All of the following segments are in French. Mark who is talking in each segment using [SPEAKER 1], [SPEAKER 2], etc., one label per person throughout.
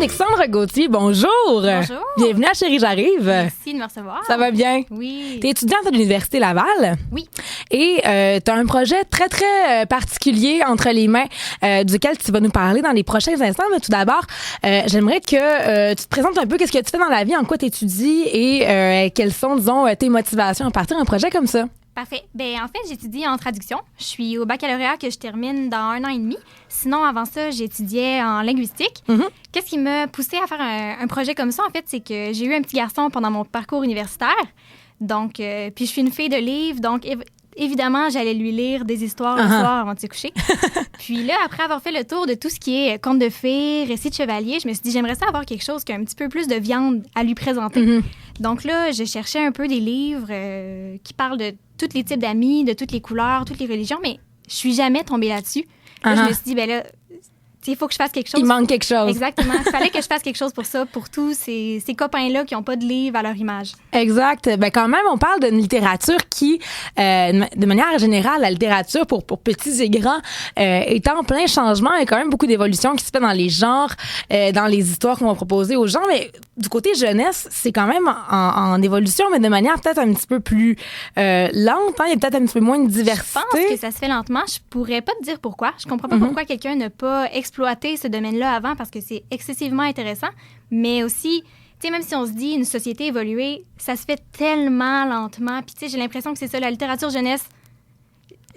[SPEAKER 1] Alexandre Gauthier, bonjour.
[SPEAKER 2] Bonjour.
[SPEAKER 1] Bienvenue à Chérie, j'arrive.
[SPEAKER 2] Merci de me recevoir.
[SPEAKER 1] Ça va bien?
[SPEAKER 2] Oui.
[SPEAKER 1] Tu es étudiante à l'Université Laval.
[SPEAKER 2] Oui.
[SPEAKER 1] Et tu as un projet très, très particulier entre les mains duquel tu vas nous parler dans les prochains instants. Mais tout d'abord, j'aimerais que tu te présentes un peu qu'est-ce que tu fais dans la vie, en quoi tu étudies et quelles sont, disons, tes motivations à partir d'un projet comme ça.
[SPEAKER 2] Parfait. Ben en fait, j'étudie en traduction. Je suis au baccalauréat que je termine dans 1 an et demi. Sinon, avant ça, j'étudiais en linguistique.
[SPEAKER 1] Mm-hmm.
[SPEAKER 2] Qu'est-ce qui m'a poussée à faire un projet comme ça, en fait, c'est que j'ai eu un petit garçon pendant mon parcours universitaire. Donc, puis je suis une fille de livres, donc évidemment, j'allais lui lire des histoires le soir avant de se coucher. Puis là, après avoir fait le tour de tout ce qui est contes de fées, récits de chevaliers, je me suis dit, j'aimerais ça avoir quelque chose qui a un petit peu plus de viande à lui présenter.
[SPEAKER 1] Mm-hmm.
[SPEAKER 2] Donc là, je cherchais un peu des livres qui parlent de tous les types d'amis, de toutes les couleurs, toutes les religions, mais je suis jamais tombée là-dessus. Là, je me suis dit, ben là, il faut que je fasse quelque chose.
[SPEAKER 1] Il manque quelque chose.
[SPEAKER 2] Exactement. Il fallait que je fasse quelque chose pour ça, pour tous ces copains-là qui n'ont pas de livre à leur image.
[SPEAKER 1] Exact. Ben quand même, on parle d'une littérature qui, de manière générale, la littérature pour petits et grands est en plein changement. Il y a quand même beaucoup d'évolutions qui se fait dans les genres, dans les histoires qu'on va proposer aux gens. Mais du côté jeunesse, c'est quand même en évolution, mais de manière peut-être un petit peu plus lente. Hein? Il y a peut-être un petit peu moins de diversité.
[SPEAKER 2] Je pense que ça se fait lentement. Je pourrais pas te dire pourquoi. Je comprends pas pourquoi quelqu'un n'a pas exploité ce domaine-là avant, parce que c'est excessivement intéressant. Mais aussi, tu sais, même si on se dit une société évoluée, ça se fait tellement lentement. Puis, tu sais, j'ai l'impression que c'est ça, la littérature jeunesse.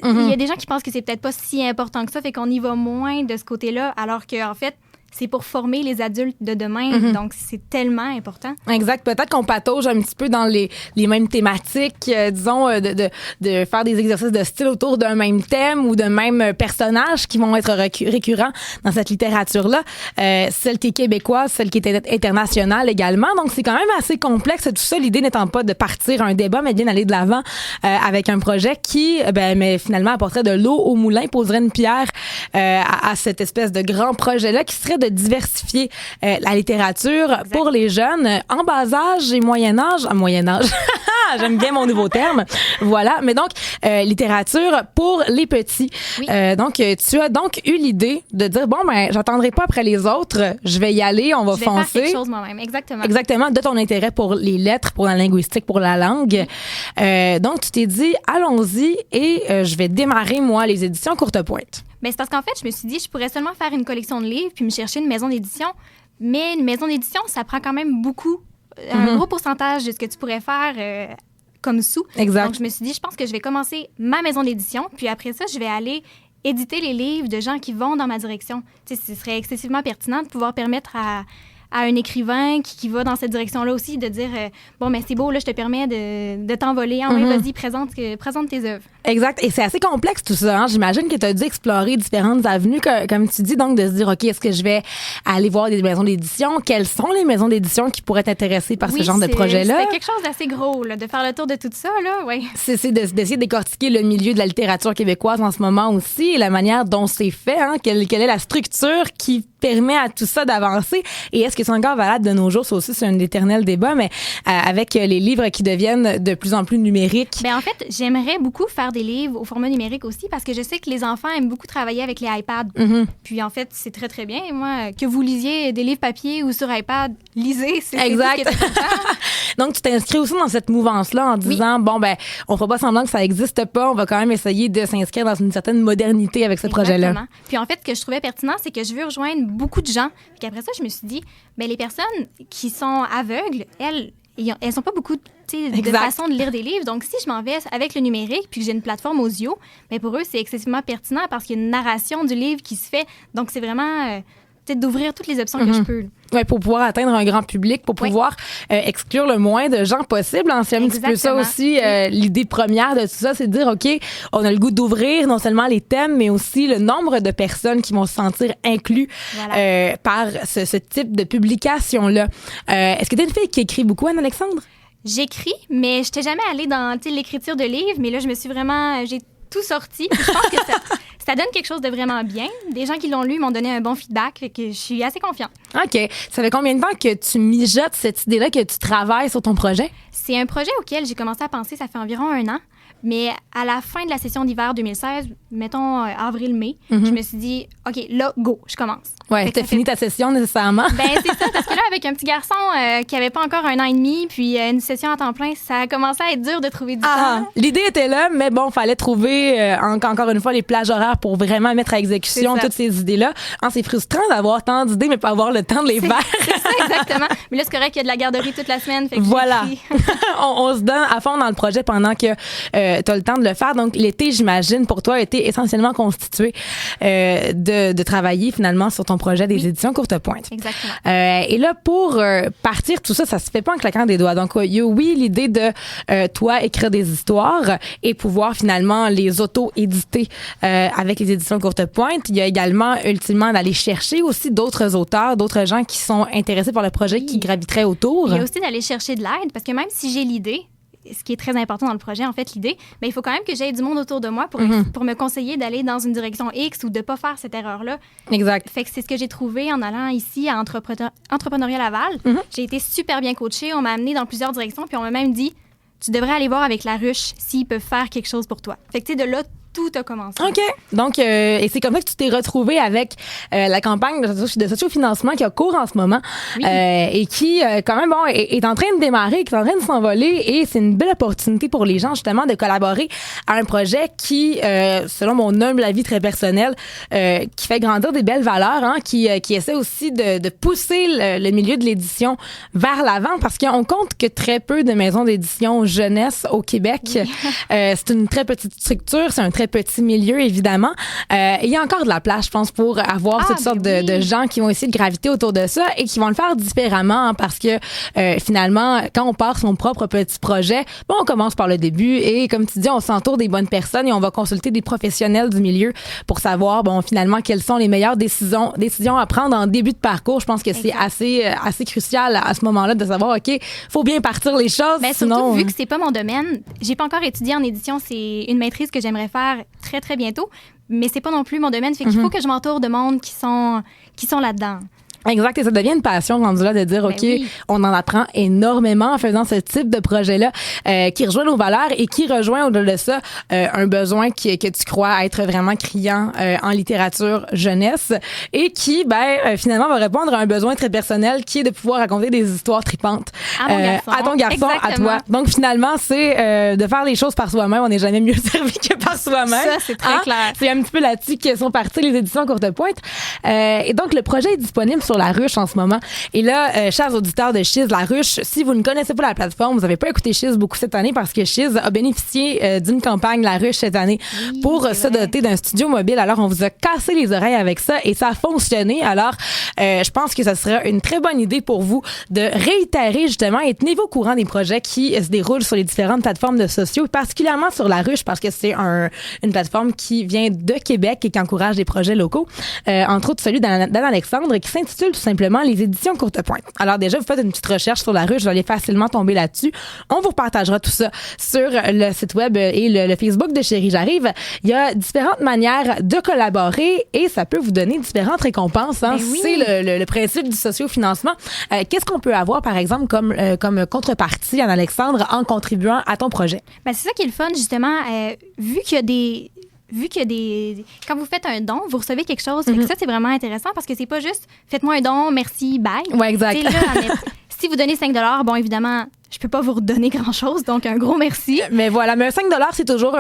[SPEAKER 2] Il y a des gens qui pensent que c'est peut-être pas si important que ça, fait qu'on y va moins de ce côté-là, alors qu'en fait, c'est pour former les adultes de demain. Donc, c'est tellement important.
[SPEAKER 1] Exact. Peut-être qu'on patauge un petit peu dans les mêmes thématiques, disons, de faire des exercices de style autour d'un même thème ou d'un même personnage qui vont être récurrents dans cette littérature-là. Celle qui est québécoise, celle qui est internationale également. Donc, c'est quand même assez complexe tout ça. L'idée n'étant pas de partir un débat, mais bien d'aller de l'avant avec un projet qui, mais finalement, apporterait de l'eau au moulin, poserait une pierre à cette espèce de grand projet-là qui serait de diversifier la littérature pour les jeunes en bas âge et moyen âge. J'aime bien mon nouveau terme. Voilà. Mais donc, littérature pour les petits.
[SPEAKER 2] Oui.
[SPEAKER 1] Donc, tu as donc eu l'idée de dire, bon, ben, j'attendrai pas après les autres. Je vais y aller, on va foncer.
[SPEAKER 2] Je vais faire quelque chose moi-même. Exactement.
[SPEAKER 1] Exactement. De ton intérêt pour les lettres, pour la linguistique, pour la langue. Donc, tu t'es dit, allons-y et je vais démarrer, moi, les éditions Courte Pointe.
[SPEAKER 2] Ben, c'est parce qu'en fait, je me suis dit, je pourrais seulement faire une collection de livres puis me chercher une maison d'édition. Mais une maison d'édition, ça prend quand même beaucoup, un gros pourcentage de ce que tu pourrais faire comme sous.
[SPEAKER 1] Exact.
[SPEAKER 2] Donc, je me suis dit, je pense que je vais commencer ma maison d'édition. Puis après ça, je vais aller éditer les livres de gens qui vont dans ma direction. Tu sais, ce serait excessivement pertinent de pouvoir permettre à un écrivain qui va dans cette direction-là aussi, de dire bon, mais c'est beau, là, je te permets de t'envoler. Ah oui, vas-y, présente tes œuvres.
[SPEAKER 1] Exact. Et c'est assez complexe tout ça. Hein? J'imagine que tu as dû explorer différentes avenues, comme tu dis, donc de se dire, OK, est-ce que je vais aller voir des maisons d'édition? Quelles sont les maisons d'édition qui pourraient être intéressées par ce genre de projet-là?
[SPEAKER 2] C'est quelque chose d'assez gros, là, de faire le tour de tout ça, là, oui.
[SPEAKER 1] C'est d'essayer de décortiquer le milieu de la littérature québécoise en ce moment aussi et la manière dont c'est fait, hein? Quelle est la structure qui permet à tout ça d'avancer et est-ce que c'est encore valable de nos jours? Ça aussi, c'est un éternel débat, mais avec les livres qui deviennent de plus en plus numériques.
[SPEAKER 2] Bien, en fait, j'aimerais beaucoup faire des livres au format numérique aussi parce que je sais que les enfants aiment beaucoup travailler avec les iPads. Puis, en fait, c'est très, très bien. Et moi, que vous lisiez des livres papier ou sur iPad, lisez, c'est
[SPEAKER 1] exact.
[SPEAKER 2] C'est tout ce qui est important.
[SPEAKER 1] Donc, tu t'inscris aussi dans cette mouvance-là en disant, bon, ben, on fera pas semblant que ça n'existe pas, on va quand même essayer de s'inscrire dans une certaine modernité avec ce projet-là.
[SPEAKER 2] Puis, en fait, ce que je trouvais pertinent, c'est que je veux rejoindre beaucoup de gens. Puis après ça, je me suis dit, bien, les personnes qui sont aveugles, elles sont pas beaucoup de façon de lire des livres. Donc, si je m'en vais avec le numérique puis que j'ai une plateforme audio, bien, pour eux, c'est excessivement pertinent parce qu'il y a une narration du livre qui se fait. Donc, c'est vraiment d'ouvrir toutes les options que je peux.
[SPEAKER 1] Ouais, pour pouvoir atteindre un grand public, pour pouvoir exclure le moins de gens possible. C'est un petit peu ça aussi, l'idée première de tout ça, c'est de dire, OK, on a le goût d'ouvrir non seulement les thèmes, mais aussi le nombre de personnes qui vont se sentir inclus par ce type de publication-là. Est-ce que tu es une fille qui écrit beaucoup, Anne-Alexandre?
[SPEAKER 2] J'écris, mais je n'étais jamais allée dans l'écriture de livres, mais là, je me suis vraiment... J'ai tout sorti. Puis je pense que ça donne quelque chose de vraiment bien. Des gens qui l'ont lu m'ont donné un bon feedback, fait que je suis assez confiante.
[SPEAKER 1] OK. Ça fait combien de temps que tu mijotes cette idée-là, que tu travailles sur ton projet?
[SPEAKER 2] C'est un projet auquel j'ai commencé à penser, ça fait environ 1 an. Mais à la fin de la session d'hiver 2016, mettons avril-mai, je me suis dit, OK, là, go, je commence.
[SPEAKER 1] Ouais, t'as fini ta session nécessairement.
[SPEAKER 2] Ben c'est ça, parce que là, avec un petit garçon qui avait pas encore 1 an et demi, puis une session à temps plein, ça a commencé à être dur de trouver du temps.
[SPEAKER 1] L'idée était là, mais bon, fallait trouver encore une fois les plages horaires pour vraiment mettre à exécution toutes ces idées-là. C'est frustrant d'avoir tant d'idées, mais pas avoir le temps de les faire.
[SPEAKER 2] C'est ça, exactement. Mais là, c'est correct qu'il y a de la garderie toute la semaine. Fait que
[SPEAKER 1] voilà. on se donne à fond dans le projet pendant que t'as le temps de le faire. Donc, l'été, j'imagine, pour toi, a été essentiellement constitué de travailler finalement sur ton projet des éditions Courte Pointe.
[SPEAKER 2] Exactement.
[SPEAKER 1] Et là, pour partir, tout ça, ça se fait pas en claquant des doigts. Donc, il y a, oui, l'idée de toi écrire des histoires et pouvoir finalement les auto-éditer avec les éditions Courte Pointe. Il y a également, ultimement, d'aller chercher aussi d'autres auteurs, d'autres gens qui sont intéressés par le projet, qui graviteraient autour.
[SPEAKER 2] Il y a aussi d'aller chercher de l'aide, parce que même si j'ai l'idée, ce qui est très important dans le projet, en fait, l'idée, mais il faut quand même que j'aie du monde autour de moi pour me conseiller d'aller dans une direction X ou de ne pas faire cette erreur-là.
[SPEAKER 1] Exact.
[SPEAKER 2] Fait que c'est ce que j'ai trouvé en allant ici à Entrepreneuriat Laval. J'ai été super bien coachée. On m'a amenée dans plusieurs directions, puis on m'a même dit, tu devrais aller voir avec La Ruche s'ils peuvent faire quelque chose pour toi. Fait que, tu sais, de là, tout a commencé.
[SPEAKER 1] OK. Donc, et c'est comme ça que tu t'es retrouvée avec la campagne de sociofinancement qui a cours en ce moment et qui, quand même, bon, est en train de démarrer, qui est en train de s'envoler, et c'est une belle opportunité pour les gens, justement, de collaborer à un projet qui, selon mon humble avis très personnel, qui fait grandir des belles valeurs, qui essaie aussi de pousser le milieu de l'édition vers l'avant, parce qu'on compte que très peu de maisons d'édition jeunesse au Québec. Oui. C'est une très petite structure, c'est un très petit milieu, évidemment. Il y a encore de la place, je pense, pour avoir toutes sortes de gens qui vont essayer de graviter autour de ça et qui vont le faire différemment, parce que finalement, quand on part son propre petit projet, bon, on commence par le début et, comme tu dis, on s'entoure des bonnes personnes et on va consulter des professionnels du milieu pour savoir, bon, finalement, quelles sont les meilleures décisions à prendre en début de parcours. Je pense que c'est assez crucial à ce moment-là de savoir, OK, faut bien partir les choses.
[SPEAKER 2] Ben,
[SPEAKER 1] sinon,
[SPEAKER 2] surtout, vu que c'est pas mon domaine, j'ai pas encore étudié en édition, c'est une maîtrise que j'aimerais faire très, très bientôt, mais c'est pas non plus mon domaine. Fait qu'il faut que je m'entoure de monde qui sont là-dedans.
[SPEAKER 1] Exact, et ça devient une passion rendu là de dire, OK, on en apprend énormément en faisant ce type de projet-là qui rejoint nos valeurs et qui rejoint au-delà de ça un besoin que tu crois être vraiment criant en littérature jeunesse et qui, finalement, va répondre à un besoin très personnel qui est de pouvoir raconter des histoires tripantes à ton garçon, à toi. Donc, finalement, c'est de faire les choses par soi-même. On n'est jamais mieux servi que par soi-même.
[SPEAKER 2] Ça, c'est très clair.
[SPEAKER 1] C'est un petit peu là-dessus que sont parties les éditions Courte Pointe. Et donc, le projet est disponible sur La Ruche en ce moment. Et là, chers auditeurs de Chiz La Ruche, si vous ne connaissez pas la plateforme, vous n'avez pas écouté Chiz beaucoup cette année, parce que Chiz a bénéficié d'une campagne La Ruche cette année pour se doter d'un studio mobile. Alors, on vous a cassé les oreilles avec ça et ça a fonctionné. Alors, je pense que ça serait une très bonne idée pour vous de réitérer justement et tenez-vous au courant des projets qui se déroulent sur les différentes plateformes de sociaux, particulièrement sur La Ruche, parce que c'est une plateforme qui vient de Québec et qui encourage des projets locaux. Entre autres, celui d'Anne Alexandre, qui s'intitule tout simplement Les éditions Courte Pointe. Alors déjà, vous faites une petite recherche sur La Ruche, vous allez facilement tomber là-dessus. On vous partagera tout ça sur le site web et le Facebook de Chérie J'arrive. Il y a différentes manières de collaborer et ça peut vous donner différentes récompenses. C'est le principe du sociofinancement. Qu'est-ce qu'on peut avoir, par exemple, comme contrepartie, Anne Alexandre, en contribuant à ton projet?
[SPEAKER 2] Ben, c'est ça qui est le fun, justement. Vu qu'il y a des... Quand vous faites un don, vous recevez quelque chose. Fait que ça, c'est vraiment intéressant parce que c'est pas juste « faites-moi un don, merci, bye ».
[SPEAKER 1] Ouais, exact.
[SPEAKER 2] Si vous donnez 5 $, bon, évidemment, je peux pas vous redonner grand-chose, donc un gros merci.
[SPEAKER 1] Mais voilà, mais un 5 $, c'est toujours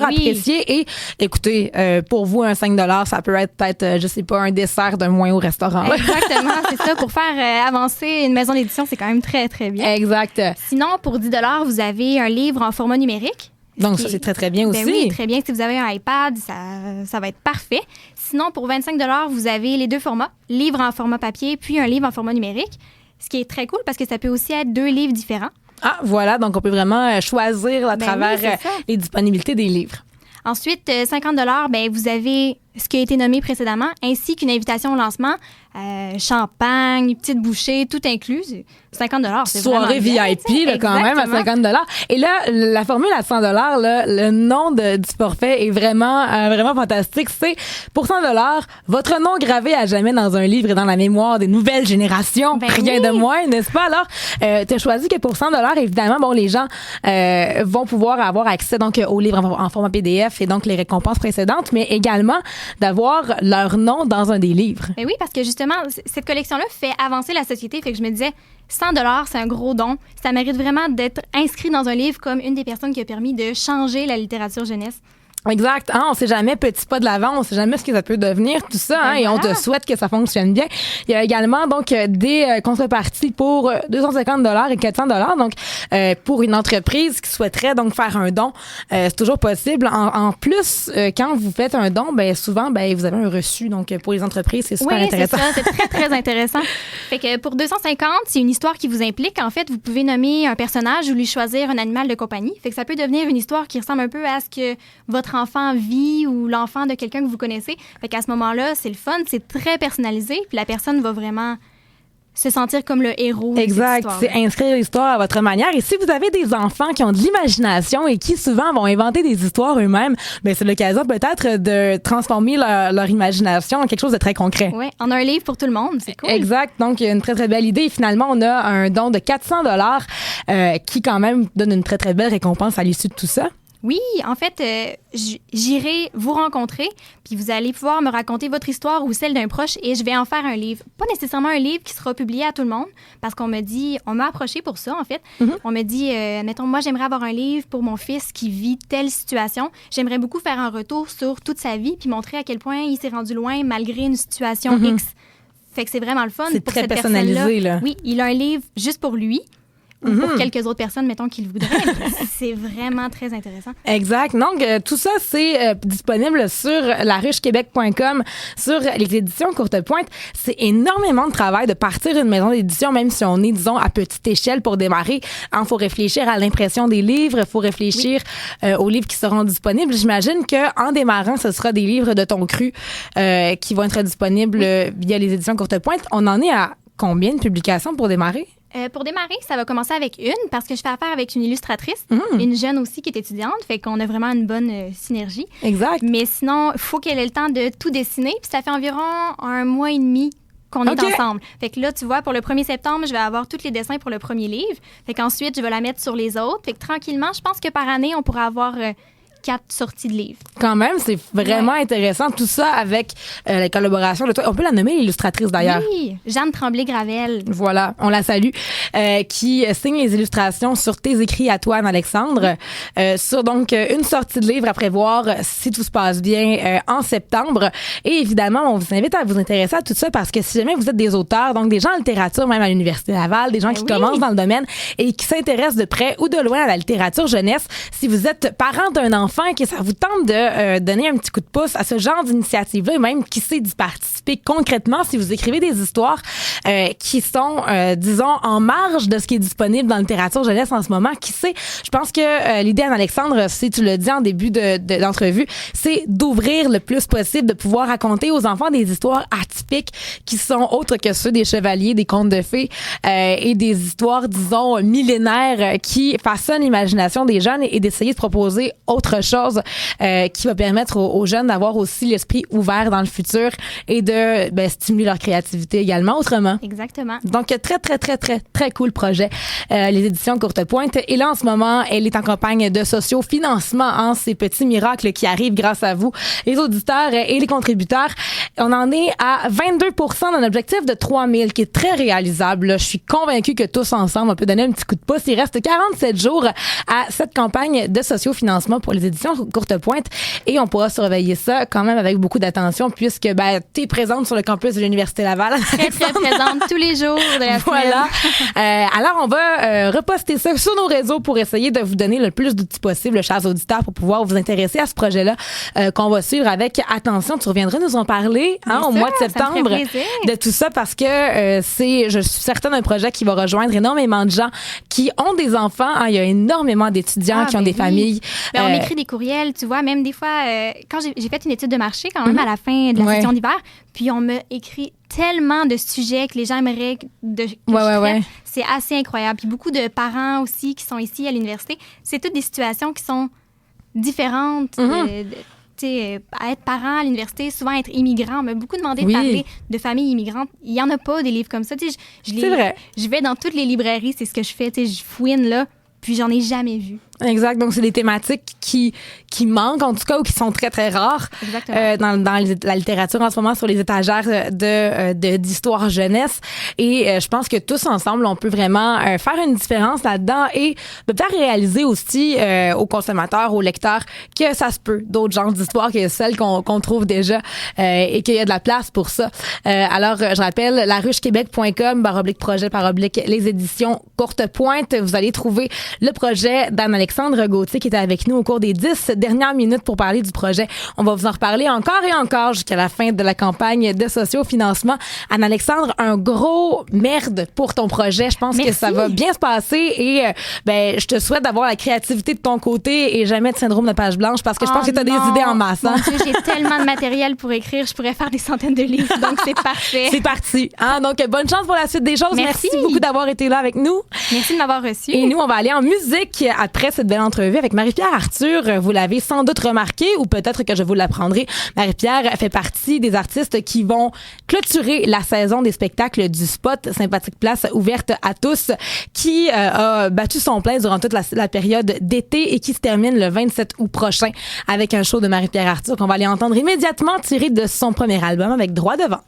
[SPEAKER 1] apprécié. Et écoutez, pour vous, un 5 $, ça peut être peut-être, je sais pas, un dessert d'un mois au restaurant.
[SPEAKER 2] Exactement, c'est ça. Pour faire avancer une maison d'édition, c'est quand même très, très bien.
[SPEAKER 1] Exact.
[SPEAKER 2] Sinon, pour 10 $, vous avez un livre en format numérique.
[SPEAKER 1] Donc, ça, c'est très, très bien aussi.
[SPEAKER 2] Oui, très bien. Si vous avez un iPad, ça va être parfait. Sinon, pour 25 $, vous avez les deux formats, livre en format papier puis un livre en format numérique, ce qui est très cool parce que ça peut aussi être 2 livres différents.
[SPEAKER 1] Ah, voilà. Donc, on peut vraiment choisir à travers les disponibilités des livres.
[SPEAKER 2] Ensuite, 50 $, vous avez ce qui a été nommé précédemment, ainsi qu'une invitation au lancement, champagne, petite bouchée, tout inclus. 50 $, c'est
[SPEAKER 1] soirée
[SPEAKER 2] vraiment
[SPEAKER 1] VIP,
[SPEAKER 2] bien,
[SPEAKER 1] là, quand même, à 50 $. Et là, la formule à 100 $, là, le nom du forfait est vraiment fantastique. C'est pour 100 $, votre nom gravé à jamais dans un livre et dans la mémoire des nouvelles générations. Rien de moins, n'est-ce pas? Alors, tu as choisi que pour 100 $, évidemment, bon, les gens vont pouvoir avoir accès donc au livre en format PDF et donc les récompenses précédentes, mais également d'avoir leur nom dans un des livres.
[SPEAKER 2] Mais oui, parce que justement, cette collection-là fait avancer la société. Fait que je me disais, 100 $, c'est un gros don. Ça mérite vraiment d'être inscrit dans un livre comme une des personnes qui a permis de changer la littérature jeunesse.
[SPEAKER 1] Exact. On sait jamais petit pas de l'avant, on sait jamais ce que ça peut devenir, tout ça, et on te souhaite que ça fonctionne bien. Il y a également donc des contreparties pour 250 $ et 400 $. Donc pour une entreprise qui souhaiterait donc faire un don, c'est toujours possible. En plus, quand vous faites un don, ben souvent vous avez un reçu. Donc pour les entreprises, c'est super intéressant.
[SPEAKER 2] Oui, c'est ça, c'est très très intéressant. Fait que pour 250, c'est une histoire qui vous implique. En fait, vous pouvez nommer un personnage ou lui choisir un animal de compagnie. Fait que ça peut devenir une histoire qui ressemble un peu à ce que votre enfant vit ou l'enfant de quelqu'un que vous connaissez. Fait qu'à ce moment-là, c'est le fun, c'est très personnalisé, puis la personne va vraiment se sentir comme le héros.
[SPEAKER 1] Exact, c'est inscrire l'histoire à votre manière. Et si vous avez des enfants qui ont de l'imagination et qui souvent vont inventer des histoires eux-mêmes, ben c'est l'occasion peut-être de transformer leur imagination en quelque chose de très concret.
[SPEAKER 2] Oui, en un livre pour tout le monde, c'est cool.
[SPEAKER 1] Exact, donc une très très belle idée. Et finalement, on a un don de 400 $ qui quand même donne une très très belle récompense à l'issue de tout ça.
[SPEAKER 2] Oui, en fait, j'irai vous rencontrer, puis vous allez pouvoir me raconter votre histoire ou celle d'un proche et je vais en faire un livre. Pas nécessairement un livre qui sera publié à tout le monde, parce qu'on m'a approché pour ça, en fait. Mm-hmm. On me dit, mettons, moi, j'aimerais avoir un livre pour mon fils qui vit telle situation. J'aimerais beaucoup faire un retour sur toute sa vie, puis montrer à quel point il s'est rendu loin malgré une situation X. Fait que c'est vraiment le fun.
[SPEAKER 1] C'est
[SPEAKER 2] pour
[SPEAKER 1] très
[SPEAKER 2] cette
[SPEAKER 1] personnalisé, là.
[SPEAKER 2] Oui, il a un livre juste pour lui. Ou pour quelques autres personnes, mettons, qui le voudraient. C'est vraiment très intéressant.
[SPEAKER 1] Exact. Donc, tout ça, c'est disponible sur laruchequebec.com, sur les éditions Courte Pointe. C'est énormément de travail de partir une maison d'édition, même si on est, disons, à petite échelle pour démarrer. Il faut réfléchir à l'impression des livres, il faut réfléchir aux livres qui seront disponibles. J'imagine qu'en démarrant, ce sera des livres de ton cru qui vont être disponibles via les éditions Courte Pointe. On en est à combien de publications pour démarrer?
[SPEAKER 2] Pour démarrer, ça va commencer avec une, parce que je fais affaire avec une illustratrice, une jeune aussi qui est étudiante, fait qu'on a vraiment une bonne synergie.
[SPEAKER 1] Exact.
[SPEAKER 2] Mais sinon, il faut qu'elle ait le temps de tout dessiner, puis ça fait environ 1 mois et demi qu'on est ensemble. Fait que là, tu vois, pour le 1er septembre, je vais avoir tous les dessins pour le premier livre. Fait qu'ensuite, je vais la mettre sur les autres. Fait que tranquillement, je pense que par année, on pourra avoir 4 sorties de livres.
[SPEAKER 1] Quand même, c'est vraiment intéressant. Tout ça avec la collaboration de toi. On peut la nommer l'illustratrice d'ailleurs.
[SPEAKER 2] Oui, Jeanne Tremblay-Gravel.
[SPEAKER 1] Voilà, on la salue. Qui signe les illustrations sur tes écrits à toi, Anne-Alexandre. Sur donc une sortie de livre à prévoir, si tout se passe bien, en septembre. Et évidemment, on vous invite à vous intéresser à tout ça parce que si jamais vous êtes des auteurs, donc des gens en littérature, même à l'Université Laval, des gens qui commencent dans le domaine et qui s'intéressent de près ou de loin à la littérature jeunesse, si vous êtes parent d'un enfant que ça vous tente de donner un petit coup de pouce à ce genre d'initiative-là et même qui sait d'y participer concrètement si vous écrivez des histoires qui sont, disons, en marge de ce qui est disponible dans la littérature jeunesse en ce moment. Qui sait? Je pense que l'idée, Anne-Alexandre, si tu le dis en début d'entrevue, c'est d'ouvrir le plus possible, de pouvoir raconter aux enfants des histoires atypiques qui sont autres que ceux des chevaliers, des contes de fées et des histoires, disons, millénaires qui façonnent l'imagination des jeunes et d'essayer de proposer autre chose qui va permettre aux jeunes d'avoir aussi l'esprit ouvert dans le futur et de stimuler leur créativité également autrement.
[SPEAKER 2] Exactement.
[SPEAKER 1] Donc, très, très, très, très, très cool projet. Les éditions Courte Pointe. Et là, en ce moment, elle est en campagne de sociofinancement, ces petits miracles qui arrivent grâce à vous, les auditeurs et les contributeurs. On en est à 22% d'un objectif de 3000 qui est très réalisable. Là, je suis convaincue que tous ensemble, on peut donner un petit coup de pouce. Il reste 47 jours à cette campagne de sociofinancement pour les éditions Courte Pointe et on pourra surveiller ça quand même avec beaucoup d'attention puisque tu es présente sur le campus de l'Université Laval.
[SPEAKER 2] Très, très présente tous les jours de la
[SPEAKER 1] semaine. Alors, on va reposter ça sur nos réseaux pour essayer de vous donner le plus d'outils possible, chers auditeurs, pour pouvoir vous intéresser à ce projet-là qu'on va suivre avec attention. Tu reviendras nous en parler au mois de septembre de tout ça parce que je suis certaine, un projet qui va rejoindre énormément de gens qui ont des enfants. Il y a énormément d'étudiants qui ont des familles.
[SPEAKER 2] On écrit des courriels, tu vois, même des fois, quand j'ai fait une étude de marché quand même à la fin de la session d'hiver, puis on m'a écrit tellement de sujets que les gens aimeraient que je traite. C'est assez incroyable. Puis beaucoup de parents aussi qui sont ici à l'université, c'est toutes des situations qui sont différentes. À être parent à l'université, souvent être immigrant. On m'a beaucoup demandé de parler de familles immigrantes. Il n'y en a pas des livres comme ça.
[SPEAKER 1] C'est vrai.
[SPEAKER 2] Je vais dans toutes les librairies, c'est ce que je fais. Je fouine là. Puis j'en ai jamais vu.
[SPEAKER 1] Exact. Donc, c'est des thématiques qui manquent, en tout cas, ou qui sont très, très rares dans la littérature en ce moment sur les étagères d'histoire jeunesse. Et je pense que tous ensemble, on peut vraiment faire une différence là-dedans et faire réaliser aussi aux consommateurs, aux lecteurs, que ça se peut d'autres genres d'histoires que celles qu'on trouve déjà et qu'il y a de la place pour ça. Alors, je rappelle, laruchequebec.com/projet/ les éditions Courte Pointe. Vous allez trouver le projet d'Anne-Alexandre Gauthier qui était avec nous au cours des 10 dernières minutes pour parler du projet. On va vous en reparler encore et encore jusqu'à la fin de la campagne de sociofinancement. Anne-Alexandre, un gros merde pour ton projet. Je pense que ça va bien se passer et je te souhaite d'avoir la créativité de ton côté et jamais de syndrome de page blanche parce que je pense que tu as des idées en masse. Hein?
[SPEAKER 2] Mon Dieu, j'ai tellement de matériel pour écrire. Je pourrais faire des centaines de livres, donc c'est parfait.
[SPEAKER 1] C'est parti. Hein? Donc, bonne chance pour la suite des choses. Merci beaucoup d'avoir été là avec nous.
[SPEAKER 2] Merci de m'avoir reçu.
[SPEAKER 1] Et nous, on va aller en musique après cette belle entrevue avec Marie-Pierre Arthur. Vous l'avez sans doute remarqué ou peut-être que je vous l'apprendrai. Marie-Pierre fait partie des artistes qui vont clôturer la saison des spectacles du Spot, sympathique place ouverte à tous, qui a battu son plein durant toute la période d'été et qui se termine le 27 août prochain avec un show de Marie-Pierre Arthur qu'on va aller entendre immédiatement tiré de son premier album avec Droit devant.